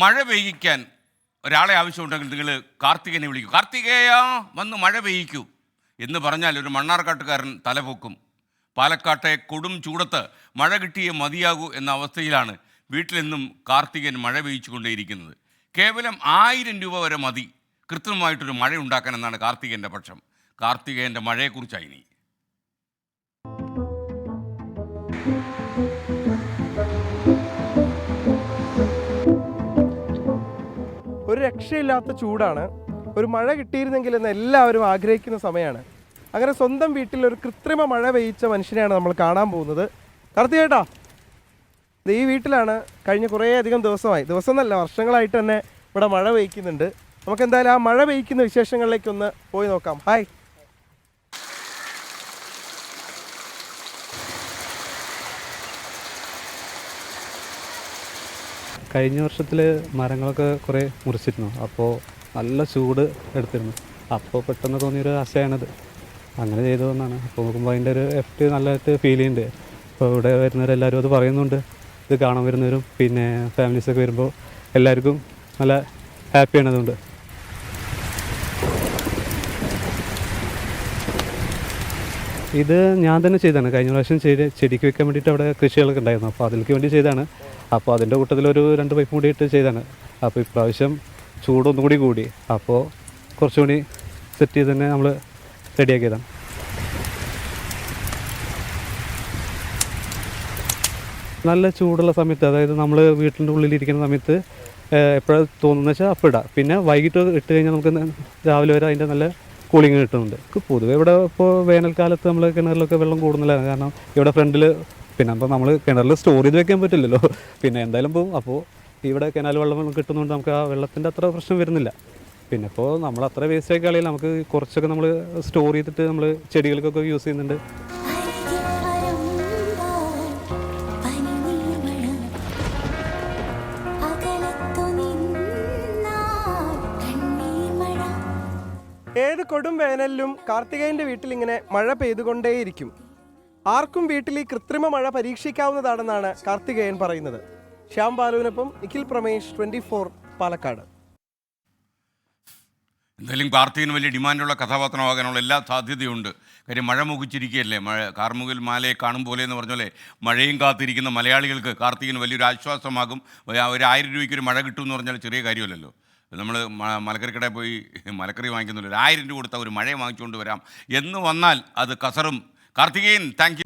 മഴ പെയ്യിക്കാൻ ഒരാളെ ആവശ്യമുണ്ടെങ്കിൽ നിങ്ങൾ കാർത്തികനെ വിളിക്കൂ. കാർത്തികേയ വന്ന് മഴ പെയ്യിക്കൂ എന്ന് പറഞ്ഞാൽ ഒരു മണ്ണാർക്കാട്ടുകാരൻ തലപൊക്കും. പാലക്കാട്ടെ കൊടും ചൂടത്ത് മഴ കിട്ടിയേ മതിയാകൂ എന്ന അവസ്ഥയിലാണ് വീട്ടിലെന്നും കാർത്തികൻ മഴ പെയ്യിച്ചു കൊണ്ടേയിരിക്കുന്നത്. കേവലം 1000 രൂപ വരെ മതി കൃത്രിമമായിട്ടൊരു മഴ ഉണ്ടാക്കാൻ എന്നാണ് കാർത്തികൻ്റെ പക്ഷം. കാർത്തികേയൻ്റെ മഴയെക്കുറിച്ചായി ഇനി. ഒരു രക്ഷയില്ലാത്ത ചൂടാണ്. ഒരു മഴ കിട്ടിയിരുന്നെങ്കിൽ എന്ന് എല്ലാവരും ആഗ്രഹിക്കുന്ന സമയമാണ്. അങ്ങനെ സ്വന്തം വീട്ടിൽ ഒരു കൃത്രിമ മഴ പെയ്യിച്ച മനുഷ്യനെയാണ് നമ്മൾ കാണാൻ പോകുന്നത്. കാർത്തികേട്ടാ, ഈ വീട്ടിലാണ് കഴിഞ്ഞ കുറേ അധികം ദിവസം എന്നല്ല വർഷങ്ങളായിട്ട് തന്നെ ഇവിടെ മഴ പെയ്യ്ക്കുന്നുണ്ട്. നമുക്ക് എന്തായാലും ആ മഴ പെയ്യ്ക്കുന്ന വിശേഷങ്ങളിലേക്കൊന്ന് പോയി നോക്കാം. ഹായ്. കഴിഞ്ഞ വർഷത്തിൽ മരങ്ങളൊക്കെ കുറേ മുറിച്ചിരുന്നു. അപ്പോൾ നല്ല ചൂട് എടുത്തിരുന്നു. അപ്പോൾ പെട്ടെന്ന് തോന്നിയൊരു ആശയമാണത്. അങ്ങനെ ചെയ്തതെന്നാണ്. അപ്പോൾ നോക്കുമ്പോൾ അതിൻ്റെ ഒരു എഫക്റ്റ് നല്ലതായിട്ട് ഫീൽ ചെയ്യുന്നുണ്ട്. അപ്പോൾ ഇവിടെ വരുന്നവരെല്ലാവരും അത് പറയുന്നുണ്ട്. ഇത് കാണാൻ വരുന്നവരും പിന്നെ ഫാമിലീസൊക്കെ വരുമ്പോൾ എല്ലാവർക്കും നല്ല ഹാപ്പിയാണ് അതുകൊണ്ട്. ഇത് ഞാൻ തന്നെ ചെയ്തതാണ്. കഴിഞ്ഞ പ്രാവശ്യം ചെടിക്ക് വെക്കാൻ വേണ്ടിയിട്ട് അവിടെ കൃഷികളൊക്കെ ഉണ്ടായിരുന്നു. അപ്പോൾ അതിലേക്ക് വേണ്ടി ചെയ്തതാണ്. അപ്പോൾ അതിൻ്റെ കൂട്ടത്തിലൊരു 2 പൈപ്പ് കൂടി ഇട്ട് ചെയ്താണ്. അപ്പോൾ ഇപ്രാവശ്യം ചൂടൊന്നും കൂടി അപ്പോൾ കുറച്ചുകൂടി സെറ്റ് ചെയ്ത് തന്നെ നമ്മൾ റെഡിയാക്കിയതാണ്. നല്ല ചൂടുള്ള സമയത്ത്, അതായത് നമ്മൾ വീട്ടിൻ്റെ ഉള്ളിലിരിക്കുന്ന സമയത്ത് എപ്പോഴാണ് തോന്നുന്നത് വെച്ചാൽ അപ്പോൾ ഇടാം. പിന്നെ വൈകിട്ട് ഇട്ട് കഴിഞ്ഞാൽ നമുക്ക് രാവിലെ വരെ അതിൻ്റെ നല്ല കൂളിങ് കിട്ടുന്നുണ്ട്. പൊതുവെ ഇവിടെ ഇപ്പോൾ വേനൽക്കാലത്ത് നമ്മൾ കിണറിലൊക്കെ വെള്ളം കൂടുന്നില്ല. കാരണം ഇവിടെ ഫ്രണ്ടിൽ പിന്നെ അപ്പോൾ നമ്മൾ കിണറിൽ സ്റ്റോർ ചെയ്ത് വെക്കാൻ പറ്റില്ലല്ലോ. പിന്നെ എന്തായാലും പോകും. അപ്പോൾ ഇവിടെ കിണൽ വെള്ളം കിട്ടുന്നതുകൊണ്ട് നമുക്ക് ആ വെള്ളത്തിൻ്റെ അത്ര പ്രശ്നം വരുന്നില്ല. പിന്നെ ഇപ്പോൾ നമ്മൾ അത്ര വേസ്റ്റാക്കി കളയില്ല. നമുക്ക് കുറച്ചൊക്കെ നമ്മൾ സ്റ്റോർ ചെയ്തിട്ട് നമ്മൾ ചെടികൾക്കൊക്കെ യൂസ് ചെയ്യുന്നുണ്ട്. ഏത് കൊടും വേനലിലും കാർത്തികേയൻ്റെ വീട്ടിൽ ഇങ്ങനെ മഴ പെയ്തുകൊണ്ടേയിരിക്കും. ആർക്കും വീട്ടിൽ ഈ കൃത്രിമ മഴ പരീക്ഷിക്കാവുന്നതാണെന്നാണ് കാർത്തികേയൻ പറയുന്നത്. ശ്യാം ബാലുവിനൊപ്പം നിഖിൽ പ്രമേഷ്, 24 പാലക്കാട്. എന്തായാലും കാർത്തികന് വലിയ ഡിമാൻഡുള്ള കഥാപാത്രമാകാനുള്ള എല്ലാ സാധ്യതയുണ്ട്. കാര്യം മഴ മുഖിച്ചിരിക്കുകയല്ലേ. കാർമുകിൽ മാലയെ കാണും പോലെ എന്ന് പറഞ്ഞാലേ മഴയും കാത്തിരിക്കുന്ന മലയാളികൾക്ക് കാർത്തികന് വലിയൊരു ആശ്വാസമാകും. ഒരു 1000 രൂപയ്ക്ക് ഒരു മഴ കിട്ടുമെന്ന് പറഞ്ഞാൽ ചെറിയ കാര്യമല്ലല്ലോ. നമ്മൾ മലക്കറിക്കടയിൽ പോയി മലക്കറി വാങ്ങിക്കുന്നില്ല. 1000 രൂപ കൊടുത്താൽ ഒരു മഴ വാങ്ങിച്ചുകൊണ്ട് വരാം എന്ന് വന്നാൽ അത് കസറും. Karthikeyan, thank you.